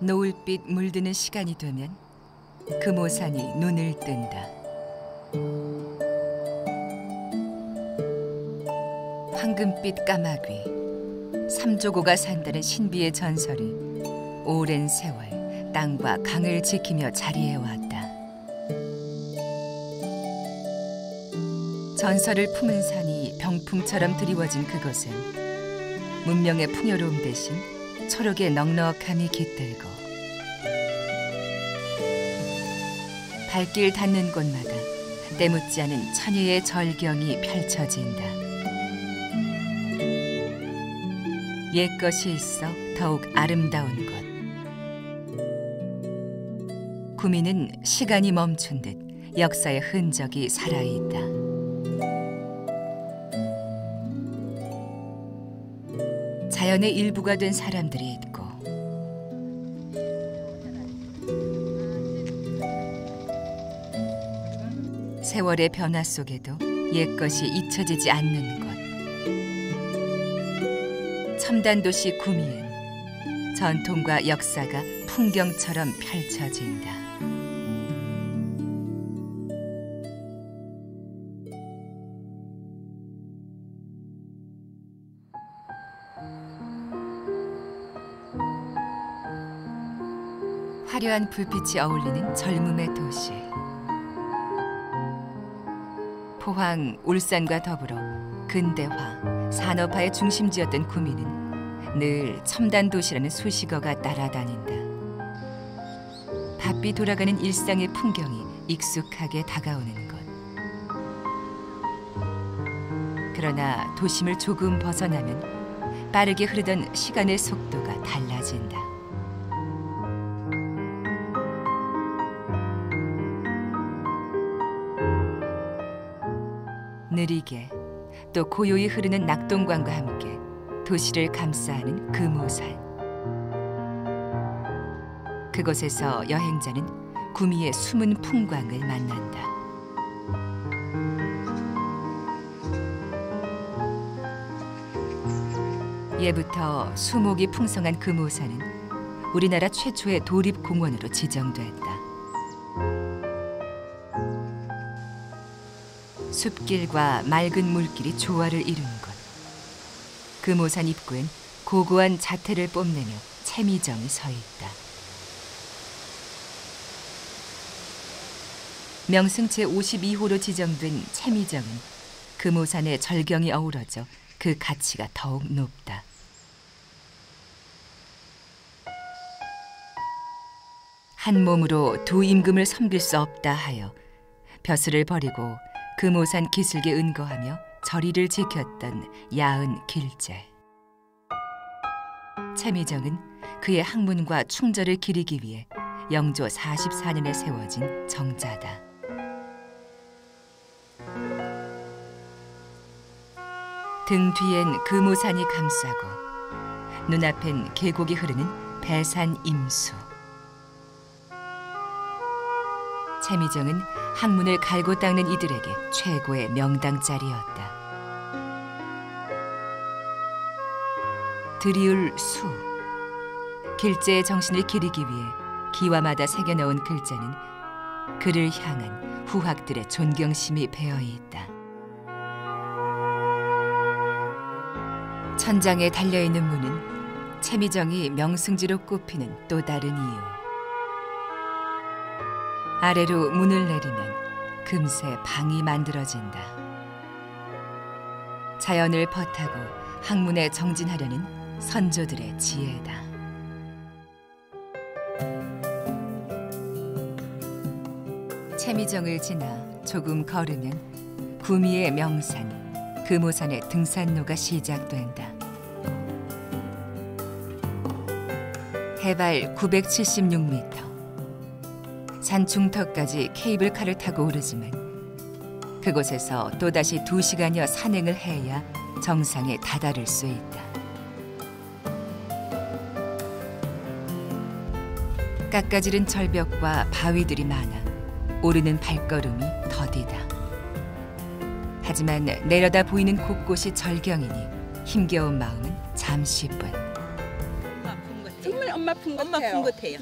노을빛 물드는 시간이 되면 금오산이 눈을 뜬다. 황금빛 까마귀, 삼조고가 산다는 신비의 전설이 오랜 세월 땅과 강을 지키며 자리해왔다. 전설을 품은 산이 병풍처럼 드리워진 그곳은 문명의 풍요로움 대신 초록의 넉넉함이 깃들고 발길 닿는 곳마다 때묻지 않은 천혜의 절경이 펼쳐진다. 옛것이 있어 더욱 아름다운 것. 구미는 시간이 멈춘 듯 역사의 흔적이 살아있다. 자연의 일부가 된 사람들이 있고 세월의 변화 속에도 옛것이 잊혀지지 않는 것. 첨단 도시 구미엔 전통과 역사가 풍경처럼 펼쳐진다. 화려한 불빛이 어울리는 젊음의 도시. 포항, 울산과 더불어 근대화, 산업화의 중심지였던 구미는 늘 첨단 도시라는 수식어가 따라다닌다. 바삐 돌아가는 일상의 풍경이 익숙하게 다가오는 것. 그러나 도심을 조금 벗어나면 빠르게 흐르던 시간의 속도가 달라진다. 느리게 또 고요히 흐르는 낙동강과 함께 도시를 감싸는 금오산. 그곳에서 여행자는 구미의 숨은 풍광을 만난다. 예부터 수목이 풍성한 금오산은 우리나라 최초의 도립공원으로 지정됐다. 숲길과 맑은 물길이 조화를 이루는 곳. 금오산 입구엔 고고한 자태를 뽐내며 채미정이 서 있다. 명승 제52호로 지정된 채미정은 금오산의 절경이 어우러져 그 가치가 더욱 높다. 한 몸으로 두 임금을 섬길 수 없다 하여 벼슬을 버리고 금오산 기슭에 은거하며 절의를 지켰던 야은 길제. 채미정은 그의 학문과 충절을 기리기 위해 영조 44년에 세워진 정자다. 등 뒤엔 금오산이 감싸고 눈앞엔 계곡이 흐르는 배산 임수. 채미정은 학문을 갈고 닦는 이들에게 최고의 명당자리였다. 드리울 수. 길제의 정신을 기리기 위해 기와마다 새겨넣은 글자는 그를 향한 후학들의 존경심이 배어있다. 천장에 달려있는 문은 채미정이 명승지로 꼽히는 또 다른 이유. 아래로 문을 내리면 금세 방이 만들어진다. 자연을 벗하고 학문에 정진하려는 선조들의 지혜다. 채미정을 지나 조금 걸으면 구미의 명산 금오산의 등산로가 시작된다. 해발 976m. 산중턱까지 케이블카를 타고 오르지만 그곳에서 또다시 2시간여 산행을 해야 정상에 다다를 수 있다. 깎아지른 절벽과 바위들이 많아 오르는 발걸음이 더디다. 하지만 내려다 보이는 곳곳이 절경이니 힘겨운 마음은 잠시뿐. 정말 엄마 품 엄마 같아요. 품 같아요.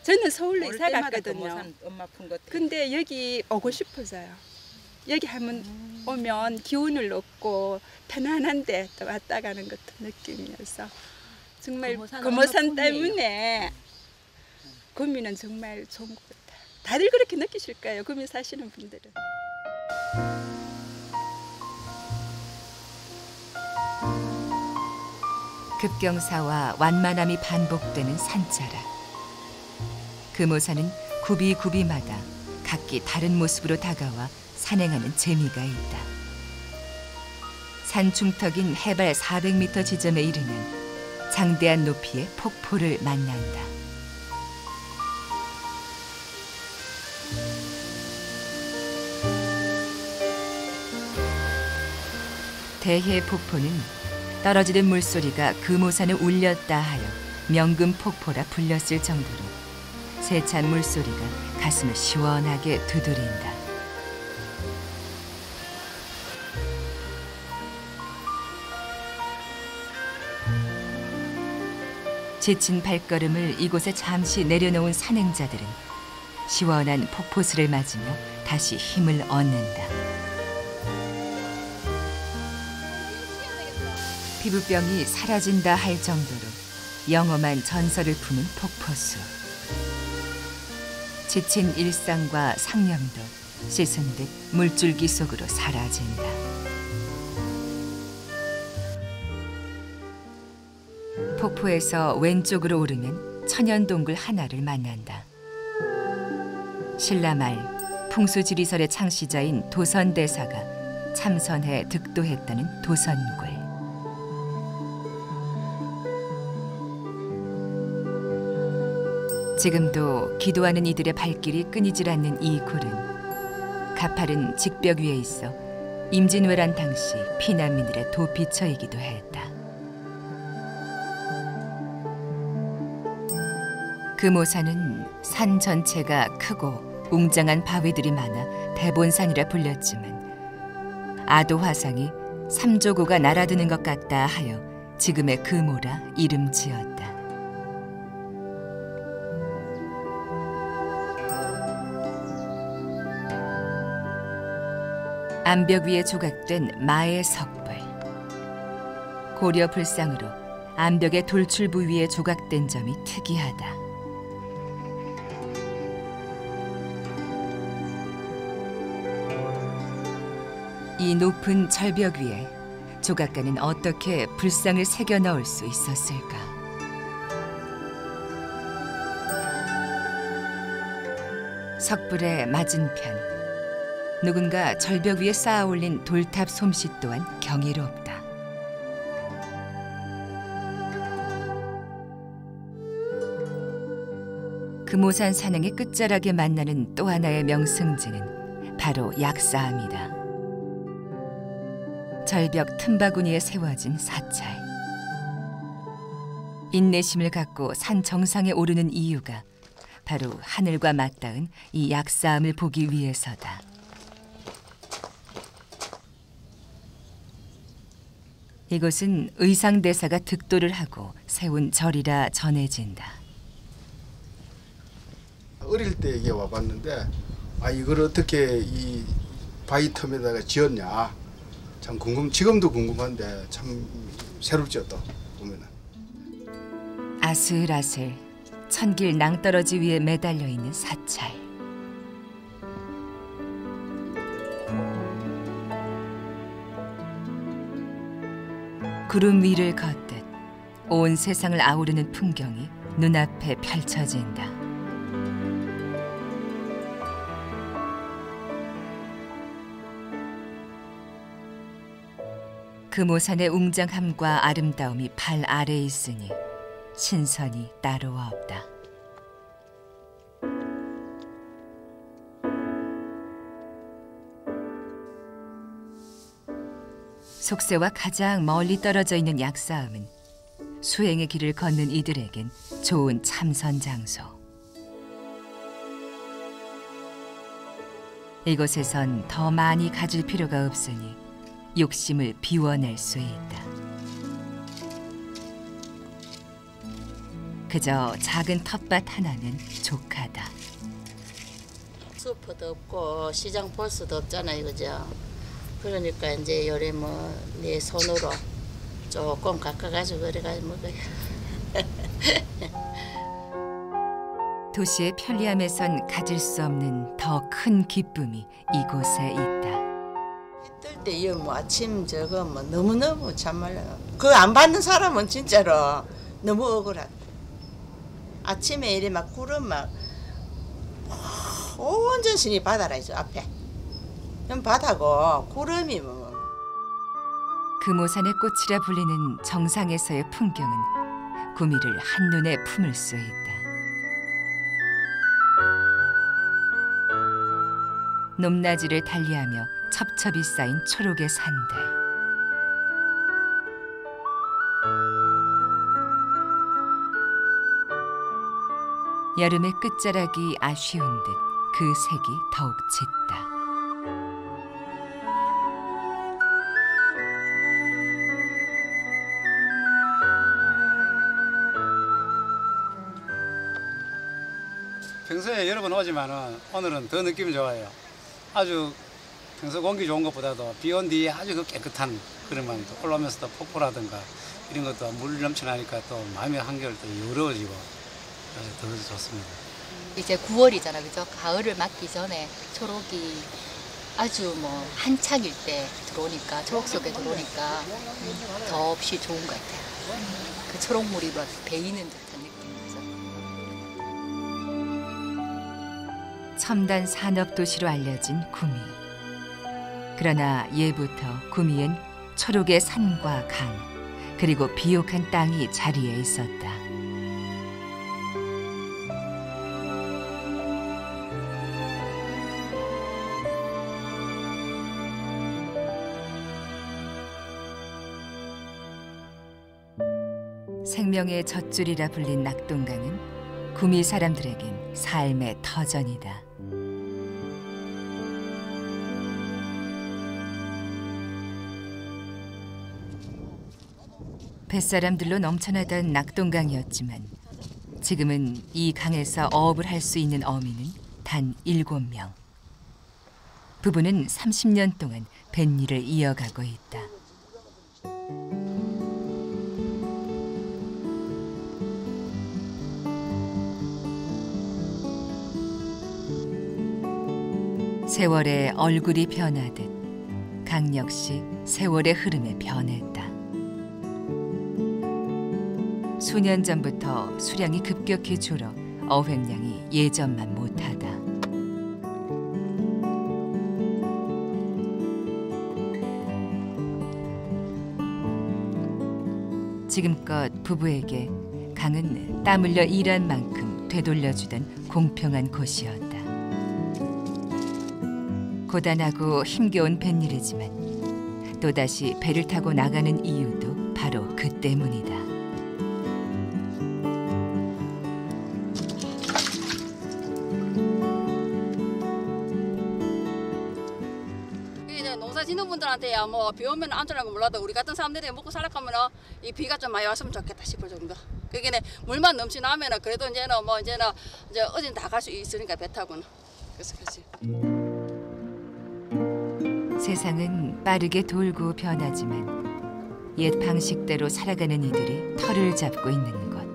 저는 서울로 올 이사 때마다 갔거든요. 엄마 품 같아요. 근데 여기 오고 싶어서요. 여기 하면 오면 기운을 얻고 편안한데 또 왔다 가는 것도 느낌이어서 정말 금오산 금오산 엄마 품이에요. 때문에 구미는 정말 좋은 것 같아요. 다들 그렇게 느끼실 거예요. 구미 사시는 분들은. 급경사와 완만함이 반복되는 산자락. 금오산은 구비구비마다 각기 다른 모습으로 다가와 산행하는 재미가 있다. 산 중턱인 해발 400m 지점에 이르면 장대한 높이의 폭포를 만난다. 대해 폭포는 떨어지는 물소리가 금오산을 울렸다 하여 명금폭포라 불렸을 정도로 세찬 물소리가 가슴을 시원하게 두드린다. 지친 발걸음을 이곳에 잠시 내려놓은 산행자들은 시원한 폭포수를 맞으며 다시 힘을 얻는다. 피부병이 사라진다 할 정도로 영험한 전설을 품은 폭포수. 지친 일상과 상념도 씻은 듯 물줄기 속으로 사라진다. 폭포에서 왼쪽으로 오르면 천연동굴 하나를 만난다. 신라말 풍수지리설의 창시자인 도선대사가 참선해 득도했다는 도선굴. 지금도 기도하는 이들의 발길이 끊이질 않는 이 굴은 가파른 직벽 위에 있어 임진왜란 당시 피난민들의 도피처이기도 했다. 금오산은 산 전체가 크고 웅장한 바위들이 많아 대본산이라 불렸지만 아도 화상이 삼조고가 날아드는 것 같다 하여 지금의 금오라 이름 지었다. 암벽 위에 조각된 마의 석불. 고려 불상으로 암벽의 돌출부 위에 조각된 점이 특이하다. 이 높은 절벽 위에 조각가는 어떻게 불상을 새겨 넣을 수 있었을까? 석불의 맞은편, 누군가 절벽 위에 쌓아 올린 돌탑 솜씨 또한 경이롭다. 금오산 산행의 끝자락에 만나는 또 하나의 명승지는 바로 약사암이다. 절벽 틈바구니에 세워진 사찰. 인내심을 갖고 산 정상에 오르는 이유가 바로 하늘과 맞닿은 이 약사암을 보기 위해서다. 이곳은 의상대사가 득도를 하고 세운 절이라 전해진다. 어릴 때 이게 와봤는데 이걸 어떻게 이 바위 틈에다가 지었냐 참 지금도 궁금한데 참 새롭죠. 또 보면은 아슬아슬 천길 낭떠러지 위에 매달려 있는 사찰. 구름 위를 걷듯 온 세상을 아우르는 풍경이 눈앞에 펼쳐진다. 금오산의 웅장함과 아름다움이 발 아래에 있으니 신선이 따로 없다. 속세와 가장 멀리 떨어져 있는 약사암은 수행의 길을 걷는 이들에겐 좋은 참선 장소. 이곳에선 더 많이 가질 필요가 없으니 욕심을 비워낼 수 있다. 그저 작은 텃밭 하나는 족하다. 슈퍼도 없고 시장 볼 수도 없잖아요, 그죠? 그러니까 이제 요래 뭐 내 손으로 조금 깎아가지고 그래가지고 먹어요. 도시의 편리함에선 가질 수 없는 더 큰 기쁨이 이곳에 있다. 뜰 때 이 뭐 아침 저거 뭐 너무너무 참말로 그거 안 받는 사람은 진짜로 너무 억울하다. 아침에 이래 막 구름 막 온 전신이 바다라 있어 앞에. 그럼 바다고 구름이 뭐. 금오산의 꽃이라 불리는 정상에서의 풍경은 구미를 한눈에 품을 수 있다. 높낮이를 달리하며 첩첩이 쌓인 초록의 산들. 여름의 끝자락이 아쉬운 듯 그 색이 더욱 짙다. 평소에 여러 번 오지만은 오늘은 더 느낌이 좋아요. 아주 평소 공기 좋은 것보다도 비 온 뒤에 아주 그 깨끗한 그런 마음이 또 올라오면서 또 폭포라든가 이런 것도 물 넘쳐나니까 또 마음의 한결 또 여유로워지고 더 좋습니다. 이제 9월이잖아, 그죠? 가을을 맞기 전에 초록이 아주 뭐 한창일 때 들어오니까, 초록 속에 들어오니까 더없이 좋은 것 같아요. 그 초록물이 막 배이는 듯한 느낌이죠. 첨단 산업 도시로 알려진 구미. 그러나 예부터 구미엔 초록의 산과 강, 그리고 비옥한 땅이 자리에 있었다. 생명의 젖줄이라 불린 낙동강은 구미 사람들에겐 삶의 터전이다. 뱃사람들로 넘쳐나던 낙동강이었지만 지금은 이 강에서 어업을 할 수 있는 어민은 단 7명. 부부는 30년 동안 뱃일을 이어가고 있다. 세월의 얼굴이 변하듯 강 역시 세월의 흐름에 변했다. 수년 전부터 수량이 급격히 줄어 어획량이 예전만 못하다. 지금껏 부부에게 강은 땀 흘려 일한 만큼 되돌려주던 공평한 곳이었다. 고단하고 힘겨운 뱃일이지만 또다시 배를 타고 나가는 이유도 바로 그 때문이다. 농사 짓는 분들한테야 뭐 비 오면 안 좋은 건 몰라도 우리 같은 사람들이 먹고 살아가면은 이 비가 좀 많이 왔으면 좋겠다 싶을 정도. 그게 물만 넘치나면은 그래도 이제 어진 다 갈 수 있으니까 배 타고는. 그래서 그렇지. 세상은 빠르게 돌고 변하지만 옛 방식대로 살아가는 이들이 터를 잡고 있는 곳.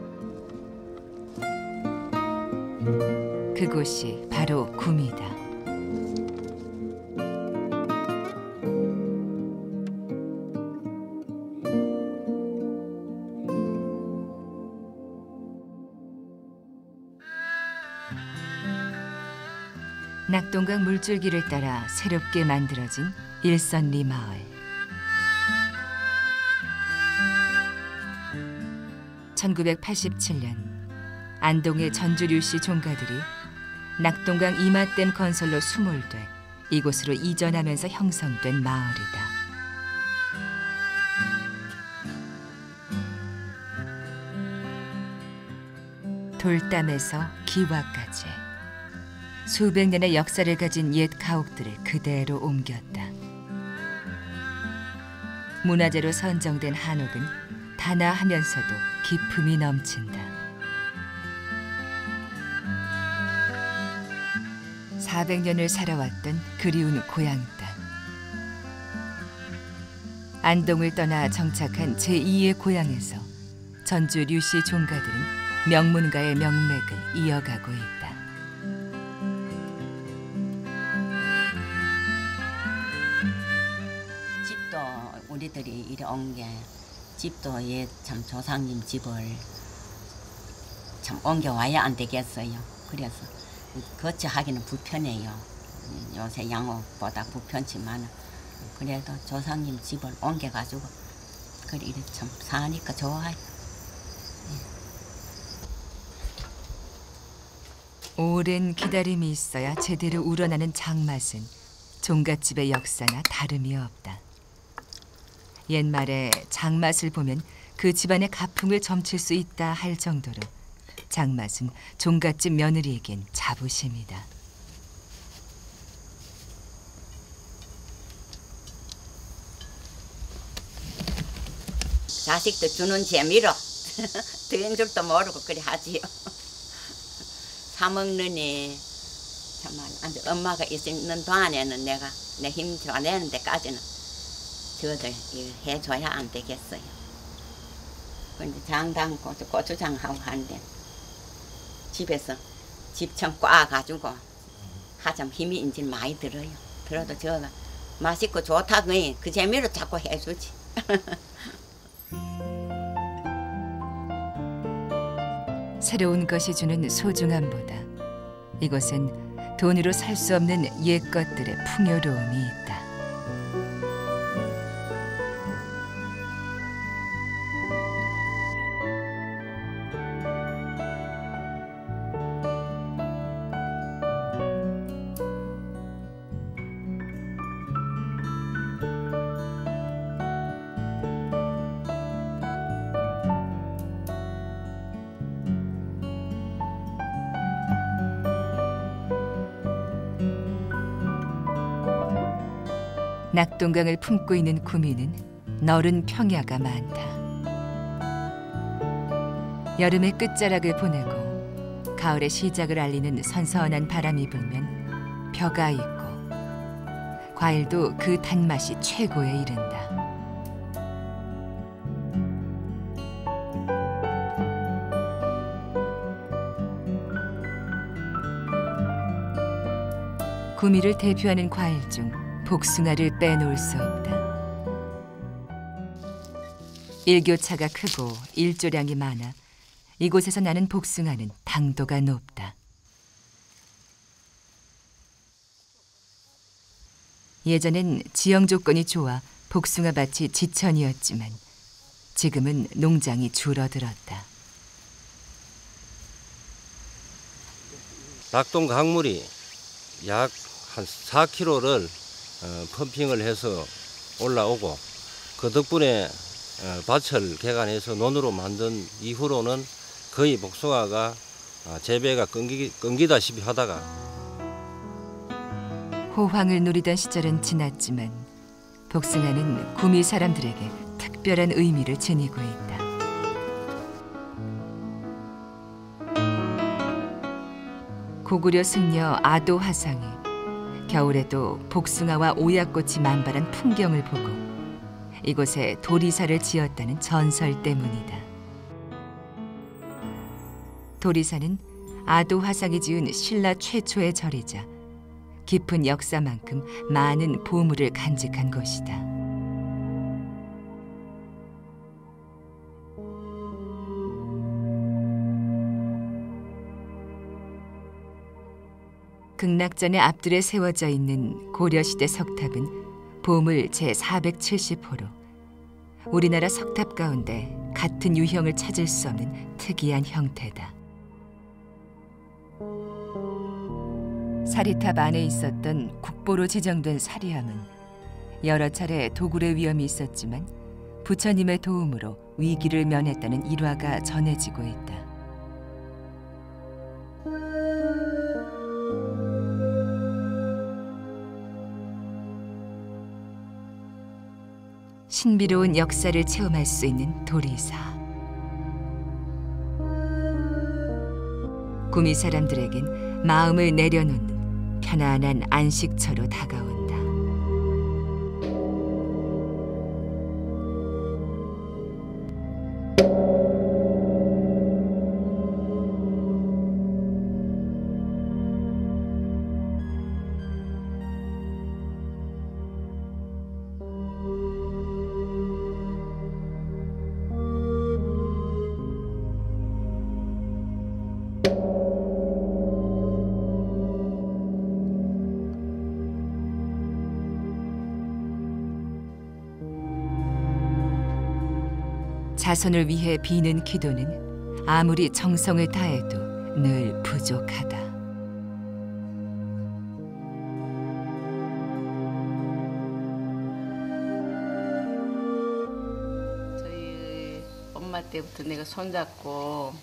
그곳이 바로 구미다. 낙동강 물줄기를 따라 새롭게 만들어진 일선리 마을. 1987년 안동의 전주류 씨 종가들이 낙동강 이맛댐 건설로 수몰돼 이곳으로 이전하면서 형성된 마을이다. 돌담에서 기와까지 수백 년의 역사를 가진 옛 가옥들을 그대로 옮겼다. 문화재로 선정된 한옥은 단아하면서도 기품이 넘친다. 400년을 살아왔던 그리운 고향 땅. 안동을 떠나 정착한 제2의 고향에서 전주 류씨 종가들은 명문가의 명맥을 이어가고 있다. 집도 우리들이 이리 온 게 집도 참 조상님 집을 참 옮겨와야 안 되겠어요. 그래서 거처하기는 불편해요. 요새 양옥보다 불편지만 그래도 조상님 집을 옮겨가지고 그래 이래 참 사니까 좋아요. 오랜 기다림이 있어야 제대로 우러나는 장맛은 종갓집의 역사나 다름이 없다. 옛말에 장맛을 보면 그 집안의 가풍을 점칠 수 있다 할 정도로 장맛은 종갓집 며느리에겐 자부심이다. 자식도 주는 재미로 된 줄도 모르고 그래 하지요. 사먹느니 정말 엄마가 있는 동안에는 내가 내 힘 줘내는 데까지는 저들 해줘야 안 되겠어요. 근데 장 담고 고추장하고 하는데 집에서 집청 꽈가지고 하참 힘이 이제 많이 들어요. 들어도 저가 맛있고 좋다고 그 재미로 자꾸 해주지. 새로운 것이 주는 소중함보다 이곳은 돈으로 살 수 없는 옛 것들의 풍요로움이 있다. 낙동강을 품고 있는 구미는 너른 평야가 많다. 여름의 끝자락을 보내고 가을의 시작을 알리는 선선한 바람이 불면 벼가 있고 과일도 그 단맛이 최고에 이른다. 구미를 대표하는 과일 중 복숭아를 빼놓을 수 없다. 일교차가 크고 일조량이 많아 이곳에서 나는 복숭아는 당도가 높다. 예전엔 지형 조건이 좋아 복숭아 밭이 지천이었지만 지금은 농장이 줄어들었다. 낙동 강물이 약 한 4km를 펌핑을 해서 올라오고 그 덕분에 밭을 개간해서 논으로 만든 이후로는 거의 복숭아가 재배가 끊기다시피 하다가 호황을 누리던 시절은 지났지만 복숭아는 구미 사람들에게 특별한 의미를 지니고 있다. 고구려 승려 아도 화상이 겨울에도 복숭아와 오약꽃이 만발한 풍경을 보고 이곳에 도리사를 지었다는 전설 때문이다. 도리사는 아도 화상이 지은 신라 최초의 절이자 깊은 역사만큼 많은 보물을 간직한 곳이다. 극락전의 앞들에 세워져 있는 고려시대 석탑은 보물 제470호로 우리나라 석탑 가운데 같은 유형을 찾을 수 없는 특이한 형태다. 사리탑 안에 있었던 국보로 지정된 사리함은 여러 차례 도굴의 위험이 있었지만 부처님의 도움으로 위기를 면했다는 일화가 전해지고 있다. 신비로운 역사를 체험할 수 있는 도리사. 구미 사람들에겐 마음을 내려놓는 편안한 안식처로 다가온다. 자손을 위해 비는 기도는 아무리 정성을 다해도 늘 부족하다. 저희 엄마 때부터 내가 손잡고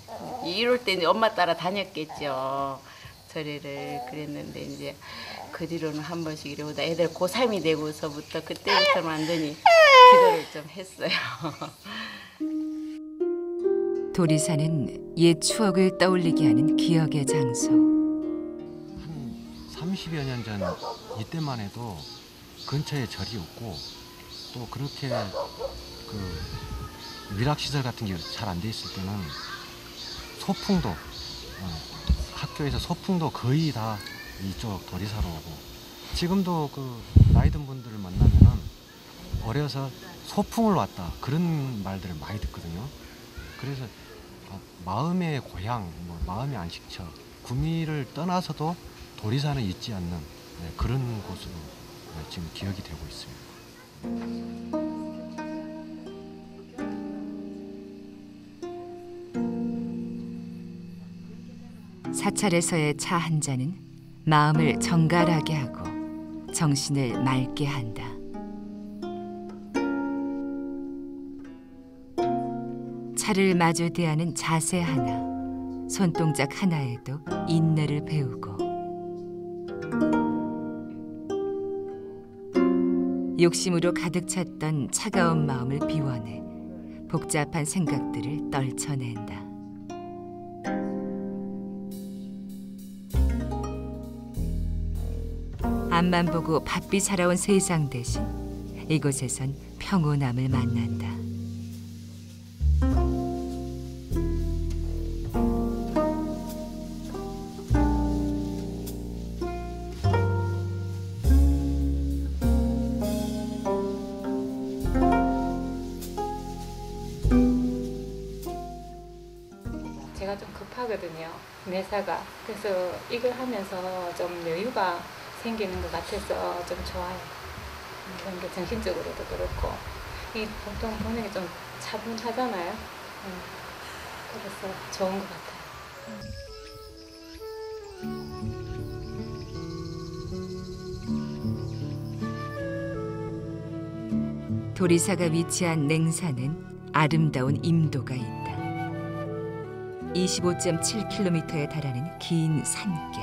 이럴 때 엄마 따라 다녔겠죠. 절에를 그랬는데 이제 그 뒤로는 한 번씩 이러다 애들 고3이 되고서부터 그때부터 완전히 기도를 좀 했어요. 도리사는 옛 추억을 떠올리게 하는 기억의 장소. 한 30여 년 전 이때만 해도 근처에 절이 없고 또 그렇게 그 밀학시설 같은 게 잘 안 돼 있을 때는 소풍도 학교에서 소풍도 거의 다 이쪽 도리사로 오고 지금도 그 나이 든 분들을 만나면은 어려서 소풍을 왔다 그런 말들을 많이 듣거든요. 그래서 마음의 고향, 마음의 안식처, 구미를 떠나서도 도리사는 잊지 않는 그런 곳으로 지금 기억이 되고 있습니다. 사찰에서의 차 한 잔은 마음을 정갈하게 하고 정신을 맑게 한다. 차를 마주 대하는 자세 하나, 손동작 하나에도 인내를 배우고 욕심으로 가득 찼던 차가운 마음을 비워내 복잡한 생각들을 떨쳐낸다. 앞만 보고 바삐 살아온 세상 대신 이곳에선 평온함을 만난다. 제가 좀 급하거든요, 매사가. 그래서 이걸 하면서 좀 여유가 생기는 것 같아서 좀 좋아요. 그런 게 정신적으로도 그렇고. 이 보통 보는 게 좀 차분하잖아요. 그래서 좋은 것 같아요. 도리사가 위치한 냉산은 아름다운 임도가 있다. 25.7km에 달하는 긴 산길.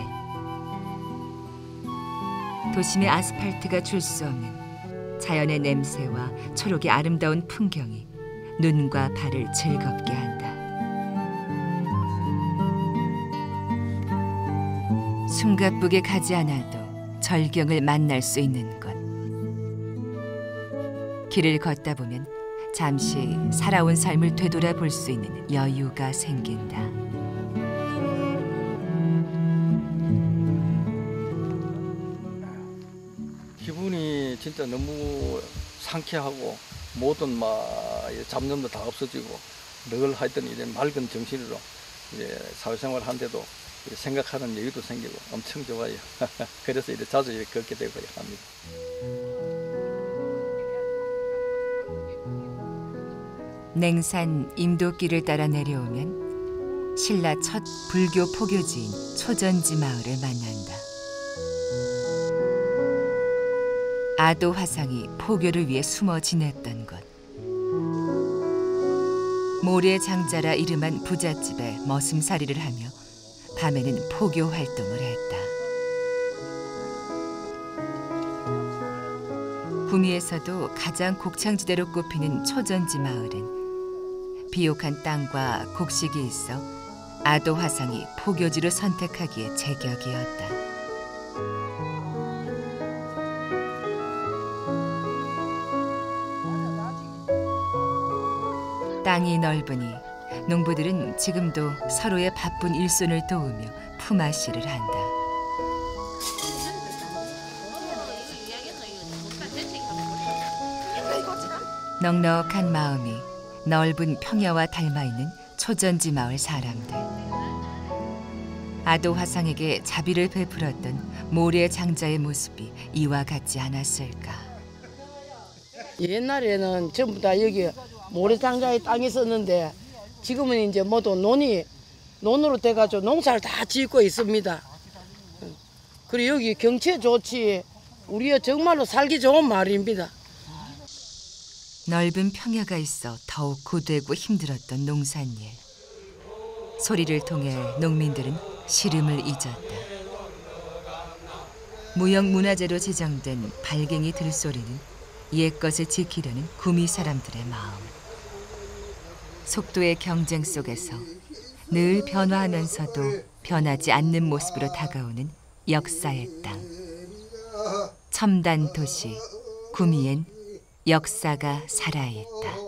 도심의 아스팔트가 줄 수 없는 자연의 냄새와 초록의 아름다운 풍경이 눈과 발을 즐겁게 한다. 숨가쁘게 가지 않아도 절경을 만날 수 있는 곳. 길을 걷다 보면 잠시 살아온 삶을 되돌아볼 수 있는 여유가 생긴다. 기분이 진짜 너무 상쾌하고 모든 잡념도 다 없어지고 늘 하여튼 이제 맑은 정신으로 이제 사회생활 하는데도 생각하는 여유도 생기고 엄청 좋아요. 그래서 이제 자주 이렇게 걷게 되고 합니다. 냉산 임도길을 따라 내려오면 신라 첫 불교 포교지인 초전지 마을을 만난다. 아도 화상이 포교를 위해 숨어 지냈던 곳. 모래 장자라 이름한 부잣집에 머슴살이를 하며 밤에는 포교 활동을 했다. 구미에서도 가장 곡창지대로 꼽히는 초전지 마을은 비옥한 땅과 곡식이 있어 아도 화상이 포교지로 선택하기에 제격이었다. 땅이 넓으니 농부들은 지금도 서로의 바쁜 일손을 도우며 품앗이를 한다. 넉넉한 마음이 넓은 평야와 닮아있는 초전지 마을 사람들. 아도 화상에게 자비를 베풀었던 모래 장자의 모습이 이와 같지 않았을까. 옛날에는 전부 다 여기 모래장자의 땅이 있었는데 지금은 이제 모두 논으로 돼가지고 농사를 다 짓고 있습니다. 그리고 여기 경치 좋지 우리가 정말로 살기 좋은 마을입니다. 넓은 평야가 있어 더욱 고되고 힘들었던 농산일. 소리를 통해 농민들은 시름을 잊었다. 무형문화재로 지정된 발갱이 들소리는 옛것을 지키려는 구미 사람들의 마음. 속도의 경쟁 속에서 늘 변화하면서도 변하지 않는 모습으로 다가오는 역사의 땅. 첨단 도시 구미엔 역사가 살아있다.